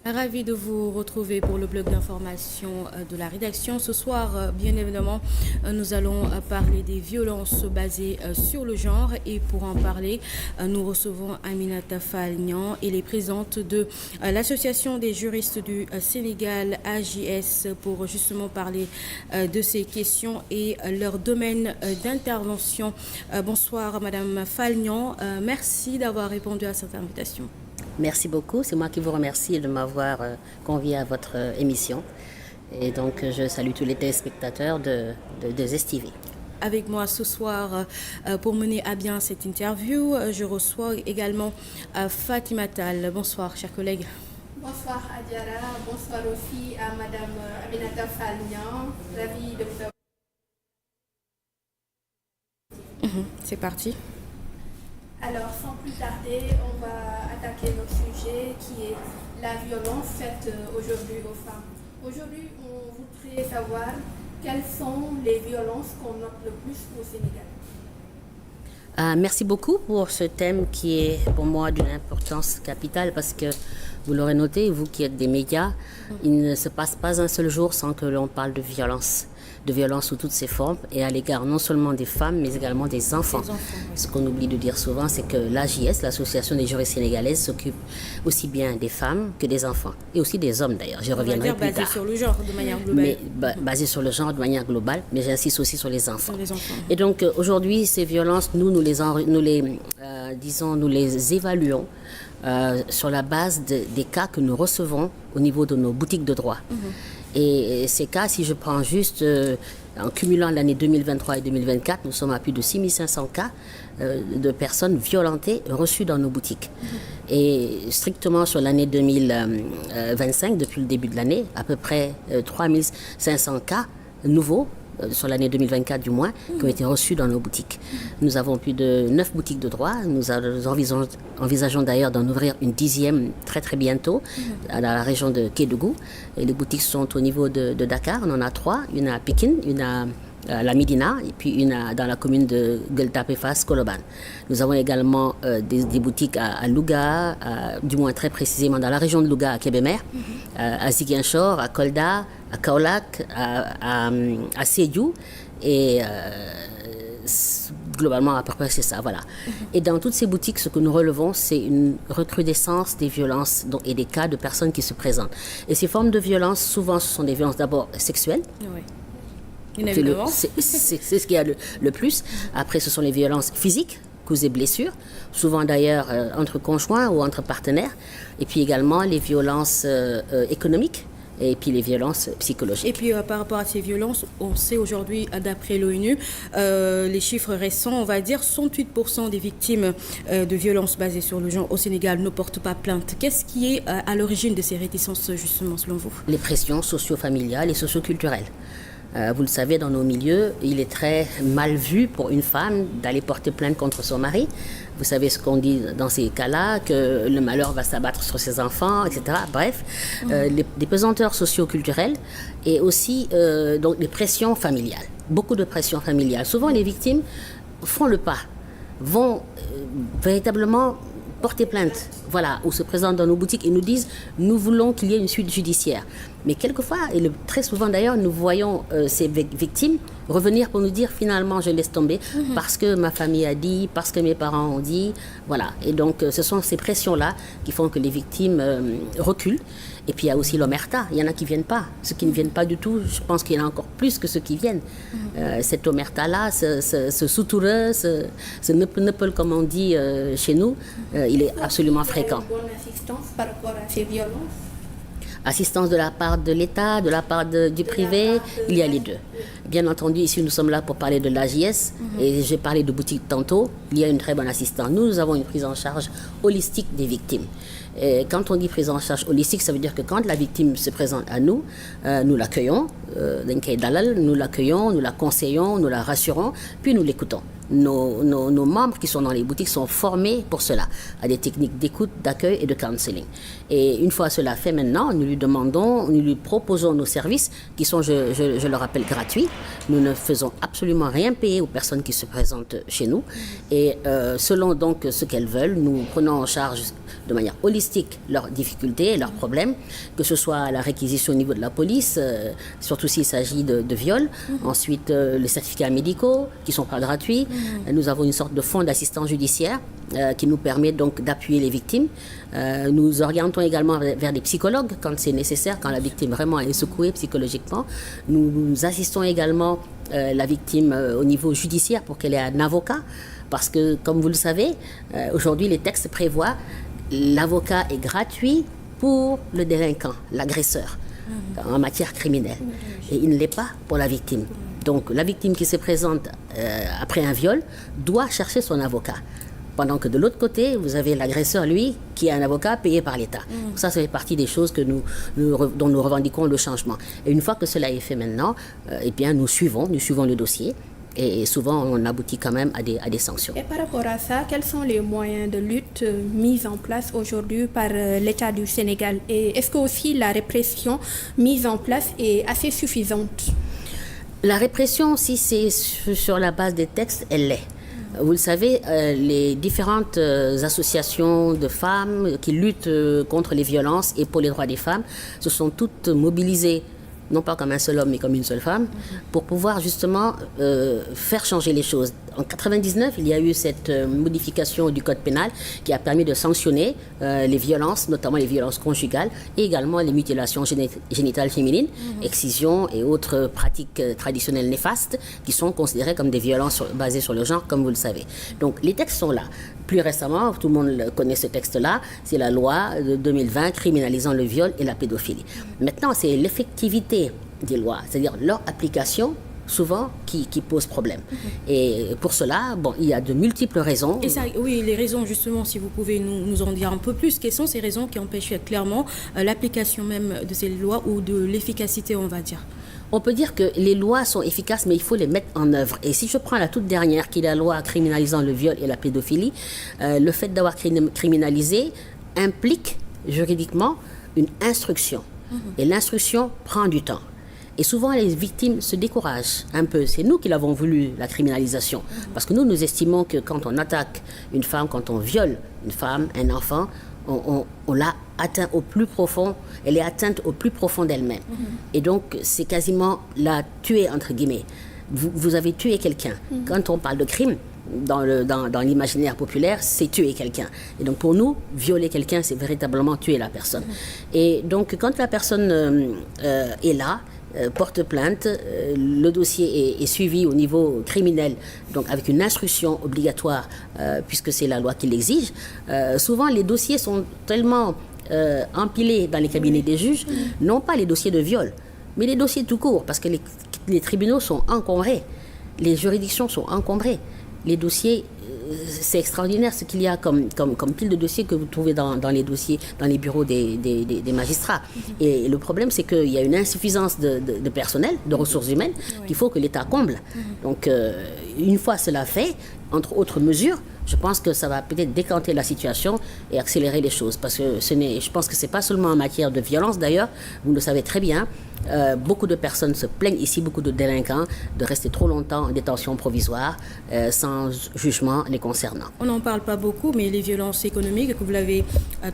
Ravi de vous retrouver pour le bloc d'information de la rédaction. Ce soir, bien évidemment, nous allons parler des violences basées sur le genre. Et pour en parler, nous recevons Aminata Falnian. Elle est présidente de l'Association des juristes du Sénégal, AJS, pour justement parler de ces questions et leur domaine d'intervention. Bonsoir, Madame Falnian. Merci d'avoir répondu à cette invitation. Merci beaucoup. C'est moi qui vous remercie de m'avoir convié à votre émission. Et donc, je salue tous les téléspectateurs de ZES-TV. Avec moi ce soir, pour mener à bien cette interview, je reçois également Fatima Tal. Bonsoir, chers collègues. Bonsoir, Adiara. Bonsoir aussi à Madame Aminata Falnian. Ravie de vous avoir. C'est parti. Alors, sans plus tarder, on va attaquer notre sujet qui est la violence faite aujourd'hui aux femmes. Aujourd'hui, on voudrait savoir quelles sont les violences qu'on note le plus au Sénégal. Merci beaucoup pour ce thème qui est pour moi d'une importance capitale parce que vous l'aurez noté, vous qui êtes des médias, il ne se passe pas un seul jour sans que l'on parle de violence sous toutes ses formes et à l'égard non seulement des femmes mais également des enfants. Oui. Ce qu'on oublie de dire souvent, c'est que l'AJS, l'Association des juristes sénégalaises, s'occupe aussi bien des femmes que des enfants et aussi des hommes d'ailleurs. Je reviendrai plus tard. Basé sur le genre de manière globale. Mais basé sur le genre de manière globale, mais j'insiste aussi sur les enfants. Sur les enfants. Et donc aujourd'hui, ces violences, nous les évaluons sur la base des cas que nous recevons au niveau de nos boutiques de droit. Et ces cas, si je prends juste en cumulant l'année 2023 et 2024, nous sommes à plus de 6500 cas de personnes violentées reçues dans nos boutiques. Et strictement sur l'année 2025, depuis le début de l'année, à peu près 3500 cas nouveaux sur l'année 2024 du moins, qui ont été reçus dans nos boutiques. Nous avons plus de 9 boutiques de droit. Nous envisageons d'ailleurs d'en ouvrir une 10e très très bientôt dans la région de Kédougou. Et les boutiques sont au niveau de Dakar. On en a 3. Une à Pikine, une à la Médina et puis une dans la commune de Guelta-Péfas, Koloban. Nous avons également des boutiques à Louga, du moins très précisément dans la région de Louga, à Kébémer, à Ziguinchor, à Kolda, à Kaolack, à Sédhiou et globalement à peu près c'est ça, voilà. Et dans toutes ces boutiques, ce que nous relevons, c'est une recrudescence des violences et des cas de personnes qui se présentent. Et ces formes de violence, souvent, ce sont des violences d'abord sexuelles. Oui. C'est ce qu'il y a le plus. Après, ce sont les violences physiques, coups et blessures, souvent d'ailleurs entre conjoints ou entre partenaires. Et puis également les violences économiques. Et puis les violences psychologiques. Et puis par rapport à ces violences, on sait aujourd'hui, d'après l'ONU, les chiffres récents, on va dire 68% des victimes de violences basées sur le genre au Sénégal ne portent pas plainte. Qu'est-ce qui est à l'origine de ces réticences, justement, selon vous? Les pressions socio-familiales et socio-culturelles. Vous le savez, dans nos milieux, il est très mal vu pour une femme d'aller porter plainte contre son mari. Vous savez ce qu'on dit dans ces cas-là, que le malheur va s'abattre sur ses enfants, etc. Bref, des pesanteurs socio-culturelles et aussi donc des pressions familiales. Beaucoup de pressions familiales. Souvent, les victimes font le pas, vont véritablement porter plainte, voilà, ou se présentent dans nos boutiques et nous disent « nous voulons qu'il y ait une suite judiciaire ». Mais quelquefois, et très souvent d'ailleurs, nous voyons ces victimes revenir pour nous dire « finalement, je laisse tomber parce que ma famille a dit, parce que mes parents ont dit ». Voilà, et donc ce sont ces pressions-là qui font que les victimes reculent. Et puis il y a aussi l'omerta, il y en a qui ne viennent pas. Ceux qui ne viennent pas du tout, je pense qu'il y en a encore plus que ceux qui viennent. Cette omerta-là, ce soutoureux, ce neppel comme on dit chez nous, il est absolument fréquent. Une bonne assistance par rapport à ces violences? Assistance de la part de l'État, de la part du privé, il y a les deux. Bien entendu, ici nous sommes là pour parler de l'AJS et j'ai parlé de boutique tantôt, il y a une très bonne assistance. Nous avons une prise en charge holistique des victimes. Et quand on dit prise en charge holistique, ça veut dire que quand la victime se présente à nous, nous l'accueillons, nous l'accueillons, nous la conseillons, nous la rassurons, puis nous l'écoutons. Nos membres qui sont dans les boutiques sont formés pour cela, à des techniques d'écoute, d'accueil et de counseling. Et une fois cela fait maintenant, nous lui proposons nos services qui sont, je le rappelle, gratuits. Nous ne faisons absolument rien payer aux personnes qui se présentent chez nous. Et selon donc ce qu'elles veulent, nous prenons en charge de manière holistique diagnostiquent leurs difficultés, leurs problèmes, que ce soit la réquisition au niveau de la police, surtout s'il s'agit de viol. Ensuite, les certificats médicaux qui ne sont pas gratuits. Nous avons une sorte de fonds d'assistance judiciaire qui nous permet donc d'appuyer les victimes. Nous orientons également vers des psychologues quand c'est nécessaire, quand la victime vraiment est secouée psychologiquement. Nous assistons également la victime au niveau judiciaire pour qu'elle ait un avocat, parce que, comme vous le savez, aujourd'hui les textes prévoient l'avocat est gratuit pour le délinquant, l'agresseur, en matière criminelle. Et il ne l'est pas pour la victime. Donc la victime qui se présente après un viol doit chercher son avocat. Pendant que de l'autre côté, vous avez l'agresseur, lui, qui est un avocat payé par l'État. Ça fait partie des choses dont nous revendiquons le changement. Et une fois que cela est fait maintenant, eh bien, nous suivons le dossier. Et souvent, on aboutit quand même à des sanctions. Et par rapport à ça, quels sont les moyens de lutte mis en place aujourd'hui par l'État du Sénégal? Et est-ce que aussi la répression mise en place est assez suffisante? La répression, si c'est sur la base des textes, elle l'est. Vous le savez, les différentes associations de femmes qui luttent contre les violences et pour les droits des femmes se sont toutes mobilisées, non pas comme un seul homme mais comme une seule femme, pour pouvoir justement faire changer les choses. En 1999, il y a eu cette modification du code pénal qui a permis de sanctionner les violences, notamment les violences conjugales et également les mutilations génitales féminines, excision et autres pratiques traditionnelles néfastes qui sont considérées comme des violences basées sur le genre, comme vous le savez. Donc les textes sont là. Plus récemment, tout le monde connaît ce texte-là, c'est la loi de 2020 criminalisant le viol et la pédophilie. Maintenant, c'est l'effectivité des lois, c'est-à-dire leur application souvent qui pose problème. Et pour cela, bon, il y a de multiples raisons. Et ça, oui, les raisons justement, si vous pouvez nous en dire un peu plus, quelles sont ces raisons qui empêchent clairement l'application même de ces lois ou de l'efficacité, on va dire? On peut dire que les lois sont efficaces, mais il faut les mettre en œuvre. Et si je prends la toute dernière, qui est la loi criminalisant le viol et la pédophilie, le fait d'avoir criminalisé implique juridiquement une instruction. Et l'instruction prend du temps. Et souvent, les victimes se découragent un peu. C'est nous qui l'avons voulu, la criminalisation. Parce que nous estimons que quand on attaque une femme, quand on viole une femme, un enfant, on l'a atteint au plus profond, elle est atteinte au plus profond d'elle-même. Et donc, c'est quasiment la tuer, entre guillemets. Vous avez tué quelqu'un. Quand on parle de crime, dans l'imaginaire populaire, c'est tuer quelqu'un. Et donc, pour nous, violer quelqu'un, c'est véritablement tuer la personne. Et donc, quand la personne est là, porte plainte, le dossier est suivi au niveau criminel, donc avec une instruction obligatoire, puisque c'est la loi qui l'exige. Souvent, les dossiers sont tellement empilés dans les cabinets des juges, non pas les dossiers de viol, mais les dossiers tout court, parce que les tribunaux sont encombrés, les juridictions sont encombrées. Les dossiers, c'est extraordinaire ce qu'il y a comme pile de dossiers que vous trouvez dans les dossiers, dans les bureaux des magistrats. Et le problème, c'est qu'il y a une insuffisance de personnel, de ressources humaines, qu'il faut que l'État comble. Donc, une fois cela fait, entre autres mesures, je pense que ça va peut-être décanter la situation et accélérer les choses. Parce que je pense que ce n'est pas seulement en matière de violence, d'ailleurs, vous le savez très bien. Beaucoup de personnes se plaignent ici, beaucoup de délinquants, de rester trop longtemps en détention provisoire sans jugement les concernant. On n'en parle pas beaucoup, mais les violences économiques, que vous l'avez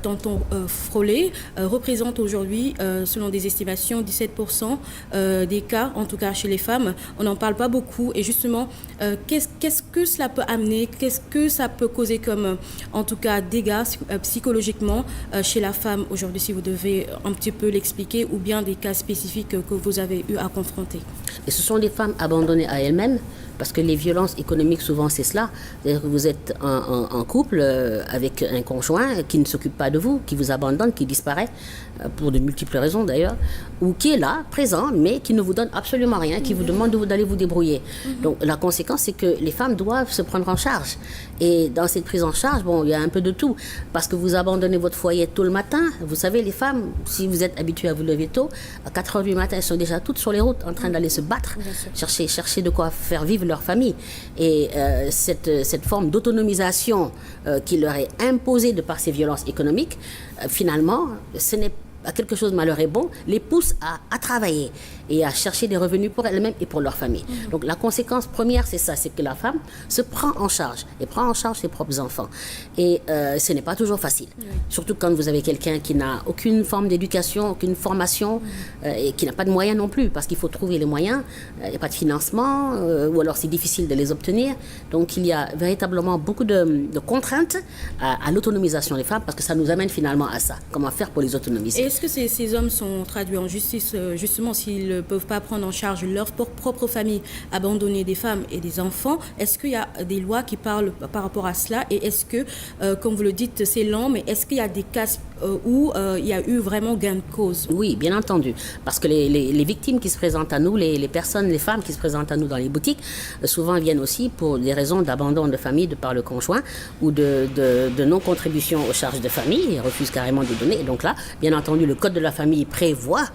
tantôt frôlé, représentent aujourd'hui, selon des estimations, 17% des cas, en tout cas chez les femmes. On n'en parle pas beaucoup. Et justement, qu'est-ce que cela peut amener? Qu'est-ce que ça peut causer comme, en tout cas, dégâts psychologiquement chez la femme aujourd'hui, si vous devez un petit peu l'expliquer, ou bien des cas spécifiques que vous avez eu à confronter? Et ce sont des femmes abandonnées à elles-mêmes, parce que les violences économiques, souvent, c'est cela. C'est-à-dire que vous êtes en couple avec un conjoint qui ne s'occupe pas de vous, qui vous abandonne, qui disparaît, pour de multiples raisons d'ailleurs, ou qui est là, présent, mais qui ne vous donne absolument rien, qui vous demande d'aller vous débrouiller. Donc la conséquence, c'est que les femmes doivent se prendre en charge. Et dans cette prise en charge, bon, il y a un peu de tout. Parce que vous abandonnez votre foyer tôt le matin. Vous savez, les femmes, si vous êtes habituées à vous lever tôt, à 4 heures du matin, elles sont déjà toutes sur les routes en train d'aller se battre, chercher de quoi faire vivre leur famille. Et cette forme d'autonomisation qui leur est imposée de par ces violences économiques, finalement, ce n'est à quelque chose de malheur et bon, les pousse à travailler et à chercher des revenus pour elles-mêmes et pour leur famille. Donc la conséquence première, c'est ça, c'est que la femme se prend en charge et prend en charge ses propres enfants. Et ce n'est pas toujours facile. Surtout quand vous avez quelqu'un qui n'a aucune forme d'éducation, aucune formation et qui n'a pas de moyens non plus, parce qu'il faut trouver les moyens, il n'y a pas de financement ou alors c'est difficile de les obtenir. Donc il y a véritablement beaucoup de contraintes à l'autonomisation des femmes parce que ça nous amène finalement à ça. Comment faire pour les autonomiser? Et est-ce que ces hommes sont traduits en justice justement s'ils ne peuvent pas prendre en charge leur propre famille, abandonner des femmes et des enfants? Est-ce qu'il y a des lois qui parlent par rapport à cela? Et est-ce que, comme vous le dites, c'est lent, mais est-ce qu'il y a des cas où il y a eu vraiment gain de cause? Oui, bien entendu. Parce que les victimes qui se présentent à nous, les personnes, les femmes qui se présentent à nous dans les boutiques, souvent viennent aussi pour des raisons d'abandon de famille de par le conjoint ou de non-contribution aux charges de famille. Ils refusent carrément de donner. Et donc là, bien entendu, le Code de la famille prévoit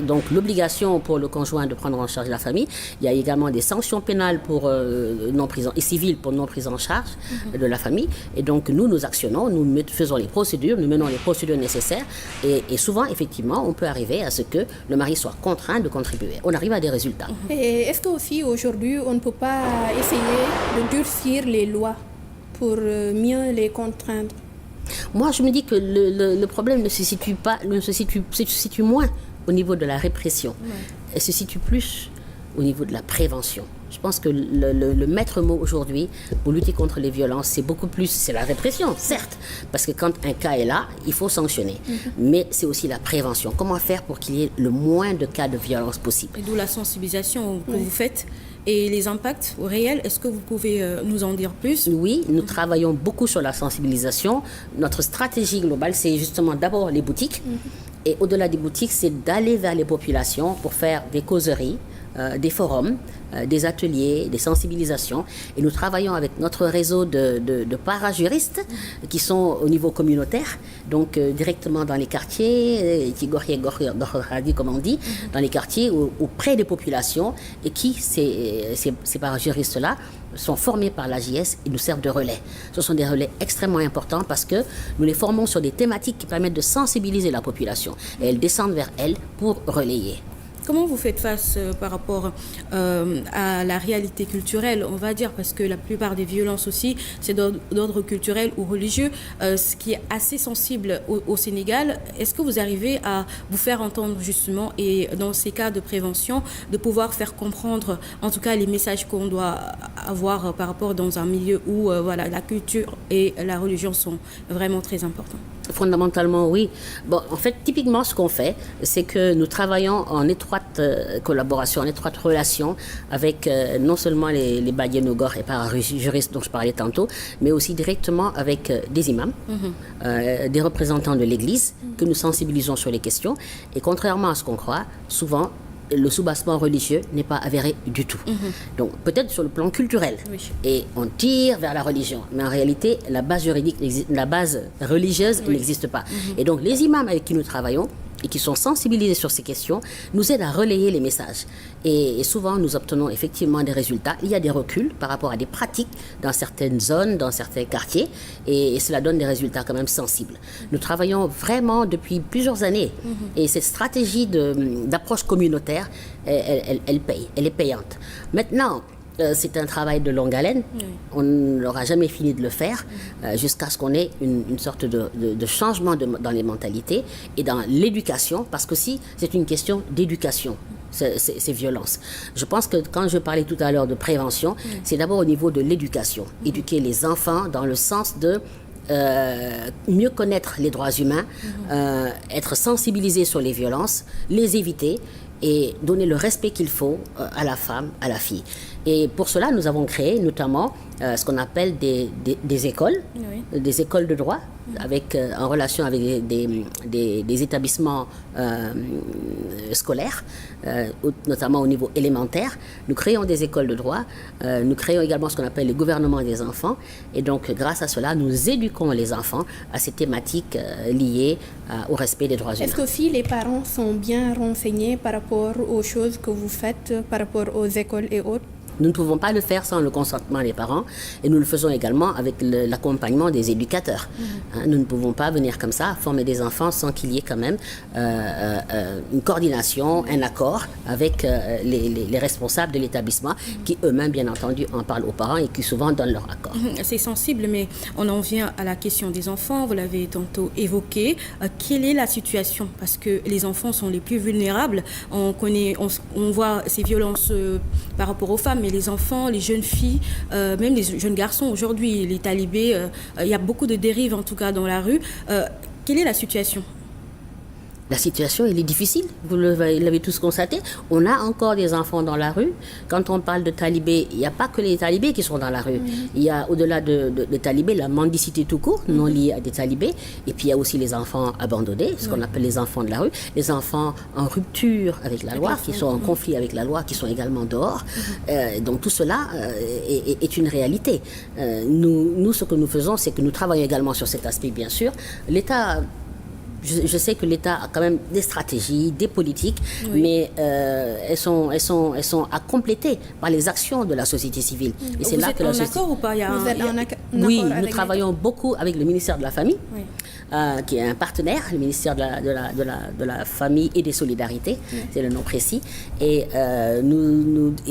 donc l'obligation pour le conjoint de prendre en charge la famille. Il y a également des sanctions pénales pour non-prise et civiles pour non-prise en charge de la famille. Et donc nous actionnons, nous faisons les procédures, nous menons les procédures nécessaires et souvent, effectivement, on peut arriver à ce que le mari soit contraint de contribuer. On arrive à des résultats. Et est-ce qu'aussi aujourd'hui, on ne peut pas essayer de durcir les lois pour mieux les contraindre? Moi, je me dis que le problème ne se situe moins au niveau de la répression. Elle se situe plus au niveau de la prévention. Je pense que le maître mot aujourd'hui pour lutter contre les violences, c'est beaucoup plus, c'est la répression, certes, parce que quand un cas est là, il faut sanctionner. Mais c'est aussi la prévention. Comment faire pour qu'il y ait le moins de cas de violence possible? Et d'où la sensibilisation que vous faites. Et les impacts réels, est-ce que vous pouvez nous en dire plus? Oui, nous travaillons beaucoup sur la sensibilisation. Notre stratégie globale, c'est justement d'abord les boutiques. Et au-delà des boutiques, c'est d'aller vers les populations pour faire des causeries, des forums, des ateliers, des sensibilisations. Et nous travaillons avec notre réseau de parajuristes qui sont au niveau communautaire, donc directement dans les quartiers, comme on dit, dans les quartiers auprès des populations, et qui, ces parajuristes-là, sont formés par l'AJS et nous servent de relais. Ce sont des relais extrêmement importants parce que nous les formons sur des thématiques qui permettent de sensibiliser la population. Et elles descendent vers elles pour relayer. Comment vous faites face par rapport à la réalité culturelle, on va dire, parce que la plupart des violences aussi, c'est d'ordre culturel ou religieux, ce qui est assez sensible au Sénégal. Est-ce que vous arrivez à vous faire entendre justement et dans ces cas de prévention, de pouvoir faire comprendre en tout cas les messages qu'on doit avoir par rapport dans un milieu où voilà, la culture et la religion sont vraiment très importants? Fondamentalement, oui. Bon, en fait, typiquement, ce qu'on fait, c'est que nous travaillons en étroite collaboration, en étroite relation avec non seulement les Badianougor et parajuristes dont je parlais tantôt, mais aussi directement avec des imams, des représentants de l'Église que nous sensibilisons sur les questions. Et contrairement à ce qu'on croit, souvent, le soubassement religieux n'est pas avéré du tout. Donc peut-être sur le plan culturel, et on tire vers la religion, mais en réalité la base juridique, la base religieuse n'existe pas. Et donc les imams avec qui nous travaillons et qui sont sensibilisés sur ces questions nous aident à relayer les messages. Et souvent, nous obtenons effectivement des résultats. Il y a des reculs par rapport à des pratiques dans certaines zones, dans certains quartiers, et cela donne des résultats quand même sensibles. Nous travaillons vraiment depuis plusieurs années, et cette stratégie d'approche communautaire, elle paye, elle est payante. Maintenant, c'est un travail de longue haleine. On n'aura jamais fini de le faire jusqu'à ce qu'on ait une sorte de changement dans les mentalités et dans l'éducation, parce qu'aussi, c'est une question d'éducation. Ces violences. Je pense que quand je parlais tout à l'heure de prévention, c'est d'abord au niveau de l'éducation. Éduquer les enfants dans le sens de mieux connaître les droits humains, être sensibilisé sur les violences, les éviter et donner le respect qu'il faut à la femme, à la fille. Et pour cela, nous avons créé notamment ce qu'on appelle des écoles, des écoles de droit, en relation avec des établissements scolaires, notamment au niveau élémentaire. Nous créons des écoles de droit, nous créons également ce qu'on appelle le gouvernement des enfants. Et donc, grâce à cela, nous éduquons les enfants à ces thématiques liées au respect des droits humains. Est-ce qu'aussi les parents sont bien renseignés par rapport aux choses que vous faites, par rapport aux écoles et autres? Nous ne pouvons pas le faire sans le consentement des parents et nous le faisons également avec l'accompagnement des éducateurs. Nous ne pouvons pas venir comme ça former des enfants sans qu'il y ait quand même une coordination, un accord avec les responsables de l'établissement qui eux-mêmes, bien entendu, en parlent aux parents et qui souvent donnent leur accord. C'est sensible, mais on en vient à la question des enfants. Vous l'avez tantôt évoqué. Quelle est la situation? Parce que les enfants sont les plus vulnérables. On voit ces violences par rapport aux femmes, mais les enfants, les jeunes filles, même les jeunes garçons aujourd'hui, les talibés, il y a beaucoup de dérives en tout cas dans la rue. Quelle est la situation? La situation, elle est difficile, vous l'avez tous constaté. On a encore des enfants dans la rue. Quand on parle de talibés, il n'y a pas que les talibés qui sont dans la rue. Il y a, au-delà de talibés, la mendicité tout court, non liée à des talibés. Et puis, il y a aussi les enfants abandonnés, ce qu'on appelle les enfants de la rue. Les enfants en rupture avec la loi, qui sont en conflit avec la loi, qui sont également dehors. Donc, tout cela est une réalité. Nous, ce que nous faisons, c'est que nous travaillons également sur cet aspect, bien sûr. L'État... Je sais que l'État a quand même des stratégies, des politiques, mais elles sont à compléter par les actions de la société civile. Et c'est là que la société... Vous êtes en accord ou pas? Vous êtes en accord? Oui, nous travaillons beaucoup avec le ministère de la Famille, qui est un partenaire, le ministère de la Famille et des Solidarités, c'est le nom précis. Et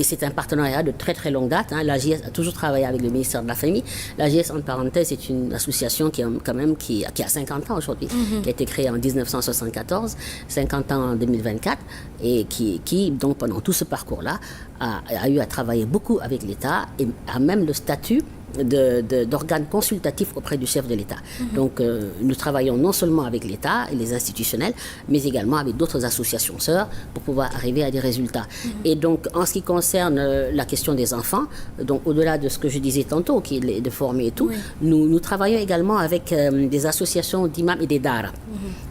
c'est un partenariat de très très longue date. L'AGS a toujours travaillé avec le ministère de la Famille. L'AGS, entre parenthèses, c'est une association qui a 50 ans aujourd'hui, qui a été créée en 1974, 50 ans en 2024, et qui donc pendant tout ce parcours-là, a eu à travailler beaucoup avec l'État et a même le statut d'organes consultatifs auprès du chef de l'État. Donc, nous travaillons non seulement avec l'État et les institutionnels, mais également avec d'autres associations sœurs pour pouvoir arriver à des résultats. Et donc, en ce qui concerne la question des enfants, donc au-delà de ce que je disais tantôt, qui est de former et tout, nous travaillons également avec des associations d'imams et des daras.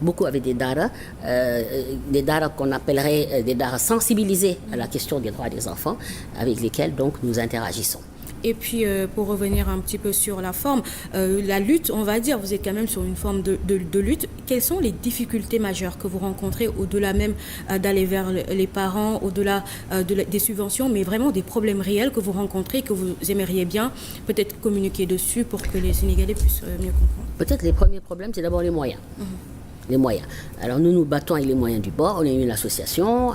Beaucoup avec des daras qu'on appellerait des daras sensibilisés à la question des droits des enfants, avec lesquels donc nous interagissons. Et puis, pour revenir un petit peu sur la forme, la lutte, on va dire, vous êtes quand même sur une forme de lutte. Quelles sont les difficultés majeures que vous rencontrez, au-delà même d'aller vers les parents, au-delà des subventions, mais vraiment des problèmes réels que vous rencontrez, que vous aimeriez bien peut-être communiquer dessus pour que les Sénégalais puissent mieux comprendre? Peut-être les premiers problèmes, c'est d'abord les moyens. Les moyens. Alors nous nous battons avec les moyens du bord. On est une association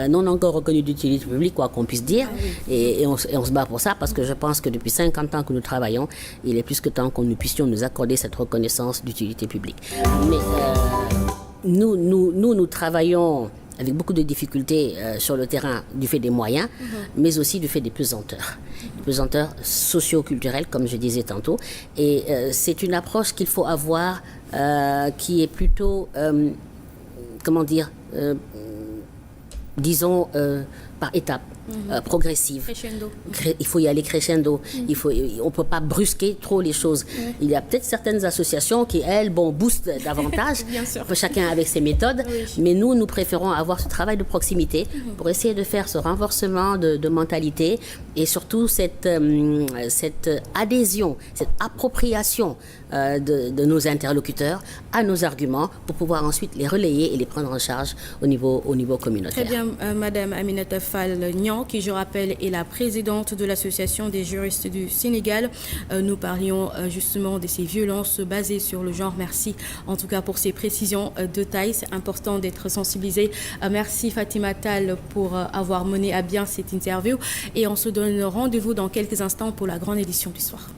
non encore reconnue d'utilité publique, quoi qu'on puisse dire, et on se bat pour ça parce que je pense que depuis 50 ans que nous travaillons, il est plus que temps que nous puissions nous accorder cette reconnaissance d'utilité publique. Mais nous travaillons avec beaucoup de difficultés sur le terrain du fait des moyens, mais aussi du fait des pesanteurs. Des pesanteurs socio-culturelles, comme je disais tantôt. Et c'est une approche qu'il faut avoir qui est plutôt, disons, par étapes. Progressive. Crescendo. Il faut y aller crescendo. On ne peut pas brusquer trop les choses. Il y a peut-être certaines associations qui, elles, boostent davantage. Bien sûr. Chacun avec ses méthodes. Mais nous préférons avoir ce travail de proximité pour essayer de faire ce renversement de mentalité et surtout cette adhésion, cette appropriation de nos interlocuteurs à nos arguments pour pouvoir ensuite les relayer et les prendre en charge au niveau communautaire. Très bien, Madame Aminata Fall-Niang, qui, je rappelle, est la présidente de l'Association des juristes du Sénégal. Nous parlions justement de ces violences basées sur le genre. Merci en tout cas pour ces précisions de taille. C'est important d'être sensibilisé. Merci Fatima Tall pour avoir mené à bien cette interview. Et on se donne rendez-vous dans quelques instants pour la grande édition du soir.